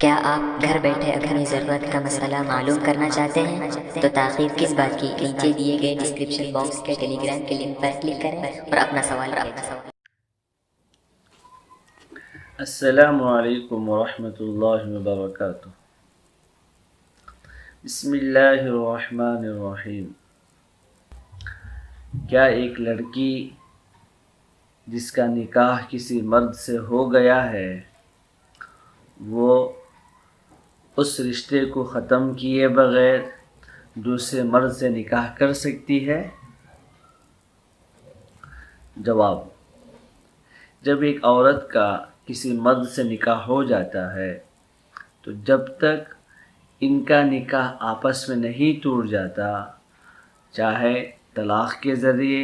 کیا آپ گھر بیٹھے اپنی ضرورت کا مسئلہ معلوم کرنا چاہتے ہیں؟ تو تاخیر کس بات کی، نیچے دیے گئے ڈسکرپشن باکس کے ٹیلی گرام کے لنک پر کلک کریں اور اپنا سوال بھیجیں۔ السلام علیکم ورحمۃ اللہ وبرکاتہ۔ بسم اللہ الرحمن الرحیم۔ کیا ایک لڑکی جس کا نکاح کسی مرد سے ہو گیا ہے وہ اس رشتے کو ختم کیے بغیر دوسرے مرد سے نکاح کر سکتی ہے؟ جواب: جب ایک عورت کا کسی مرد سے نکاح ہو جاتا ہے تو جب تک ان کا نکاح آپس میں نہیں ٹوٹ جاتا، چاہے طلاق کے ذریعے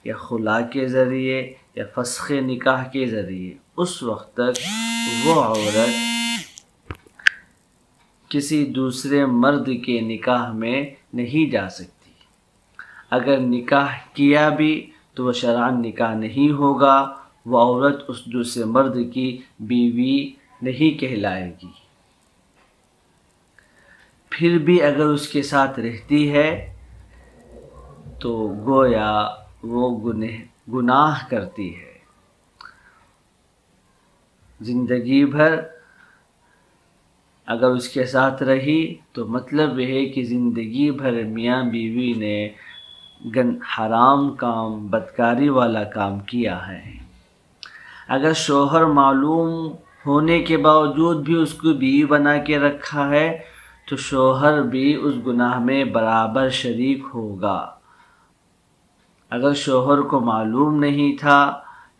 یا خلا کے ذریعے یا فسخ نکاح کے ذریعے، اس وقت تک وہ عورت کسی دوسرے مرد کے نکاح میں نہیں جا سکتی۔ اگر نکاح کیا بھی تو وہ شرعاً نکاح نہیں ہوگا، وہ عورت اس دوسرے مرد کی بیوی نہیں کہلائے گی۔ پھر بھی اگر اس کے ساتھ رہتی ہے تو گویا وہ گناہ کرتی ہے۔ زندگی بھر اگر اس کے ساتھ رہی تو مطلب یہ ہے کہ زندگی بھر میاں بیوی نے حرام کام، بدکاری والا کام کیا ہے۔ اگر شوہر معلوم ہونے کے باوجود بھی اس کو بیوی بنا کے رکھا ہے تو شوہر بھی اس گناہ میں برابر شریک ہوگا۔ اگر شوہر کو معلوم نہیں تھا،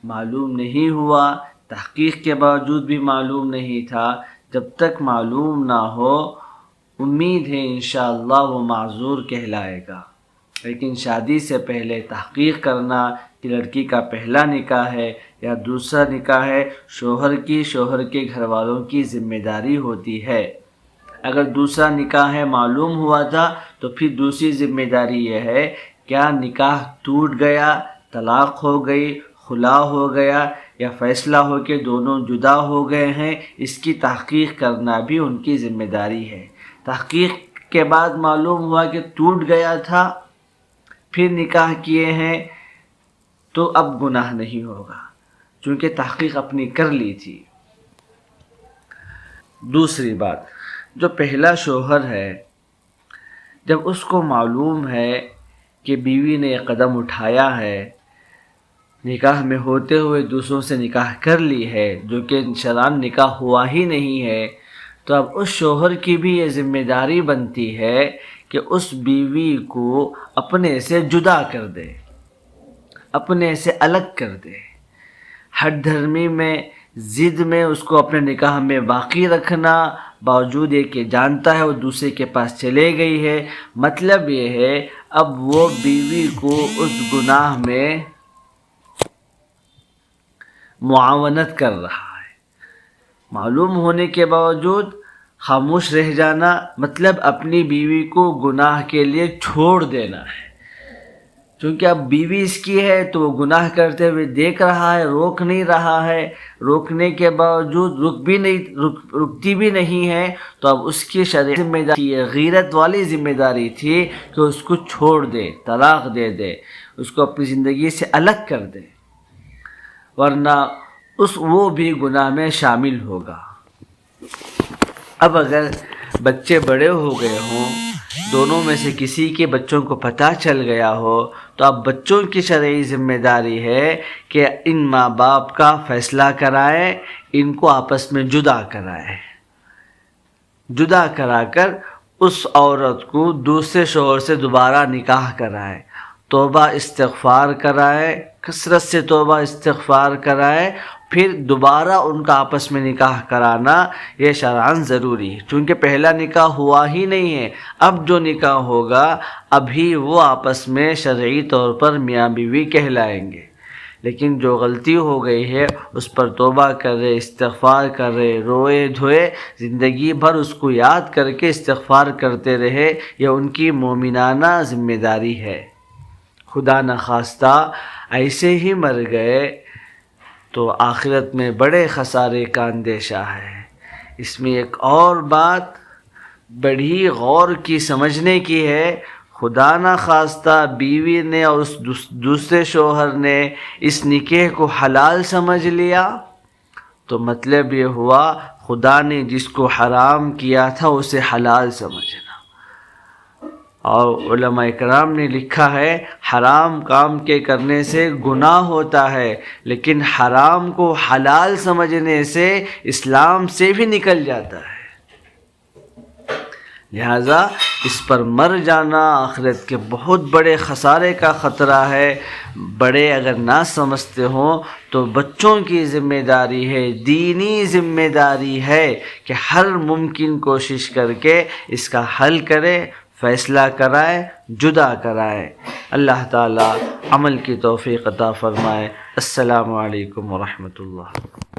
معلوم نہیں ہوا، تحقیق کے باوجود بھی معلوم نہیں تھا، جب تک معلوم نہ ہو امید ہے انشاءاللہ وہ معذور کہلائے گا۔ لیکن شادی سے پہلے تحقیق کرنا کہ لڑکی کا پہلا نکاح ہے یا دوسرا نکاح ہے، شوہر کے گھر والوں کی ذمہ داری ہوتی ہے۔ اگر دوسرا نکاح ہے معلوم ہوا تھا تو پھر دوسری ذمہ داری یہ ہے، کیا نکاح ٹوٹ گیا، طلاق ہو گئی، خلا ہو گیا یا فیصلہ ہو کے دونوں جدا ہو گئے ہیں، اس کی تحقیق کرنا بھی ان کی ذمہ داری ہے۔ تحقیق کے بعد معلوم ہوا کہ ٹوٹ گیا تھا، پھر نکاح کیے ہیں تو اب گناہ نہیں ہوگا، چونکہ تحقیق اپنی کر لی تھی۔ دوسری بات، جو پہلا شوہر ہے جب اس کو معلوم ہے کہ بیوی نے یہ قدم اٹھایا ہے، نکاح میں ہوتے ہوئے دوسروں سے نکاح کر لی ہے جو کہ شرعاً نکاح ہوا ہی نہیں ہے، تو اب اس شوہر کی بھی یہ ذمہ داری بنتی ہے کہ اس بیوی کو اپنے سے جدا کر دے، اپنے سے الگ کر دے۔ ہٹ دھرمی میں، ضد میں اس کو اپنے نکاح میں باقی رکھنا، باوجود یہ کہ جانتا ہے وہ دوسرے کے پاس چلے گئی ہے، مطلب یہ ہے اب وہ بیوی کو اس گناہ میں معاونت کر رہا ہے۔ معلوم ہونے کے باوجود خاموش رہ جانا مطلب اپنی بیوی کو گناہ کے لیے چھوڑ دینا ہے، چونکہ اب بیوی اس کی ہے تو وہ گناہ کرتے ہوئے دیکھ رہا ہے، روک نہیں رہا ہے، روکنے کے باوجود رکتی بھی نہیں ہے، تو اب اس کی شرعی ذمہ داری، غیرت والی ذمہ داری تھی کہ اس کو چھوڑ دے، طلاق دے دے، اس کو اپنی زندگی سے الگ کر دے، ورنہ وہ بھی گناہ میں شامل ہوگا۔ اب اگر بچے بڑے ہو گئے ہوں، دونوں میں سے کسی کے بچوں کو پتہ چل گیا ہو، تو اب بچوں کی شرعی ذمہ داری ہے کہ ان ماں باپ کا فیصلہ کرائے، ان کو آپس میں جدا کرائے، جدا کرا کر اس عورت کو دوسرے شوہر سے دوبارہ نکاح کرائے، توبہ استغفار کرائے، کثرت سے توبہ استغفار کرائے، پھر دوبارہ ان کا آپس میں نکاح کرانا یہ شرعاً ضروری ہے، چونکہ پہلا نکاح ہوا ہی نہیں ہے۔ اب جو نکاح ہوگا ابھی وہ آپس میں شرعی طور پر میاں بیوی کہلائیں گے، لیکن جو غلطی ہو گئی ہے اس پر توبہ کر رہے، استغفار کر رہے، روئے دھوئے، زندگی بھر اس کو یاد کر کے استغفار کرتے رہے، یہ ان کی مومنانہ ذمہ داری ہے۔ خدا نخواستہ ایسے ہی مر گئے تو آخرت میں بڑے خسارے کا اندیشہ ہے، اس میں ایک اور بات بڑی غور کی سمجھنے کی ہے، خدا نہ خواستہ بیوی نے اور اس دوسرے شوہر نے اس نکاح کو حلال سمجھ لیا تو مطلب یہ ہوا خدا نے جس کو حرام کیا تھا اسے حلال سمجھنا۔ اور علماء اکرام نے لکھا ہے حرام کام کے کرنے سے گناہ ہوتا ہے، لیکن حرام کو حلال سمجھنے سے اسلام سے بھی نکل جاتا ہے۔ لہذا اس پر مر جانا آخرت کے بہت بڑے خسارے کا خطرہ ہے۔ بڑے اگر نہ سمجھتے ہوں تو بچوں کی ذمہ داری ہے، دینی ذمہ داری ہے کہ ہر ممکن کوشش کر کے اس کا حل کرے، فیصلہ کرائے، جدا کرائے۔ اللہ تعالی عمل کی توفیق عطا فرمائے۔ السلام علیکم ورحمۃ اللہ۔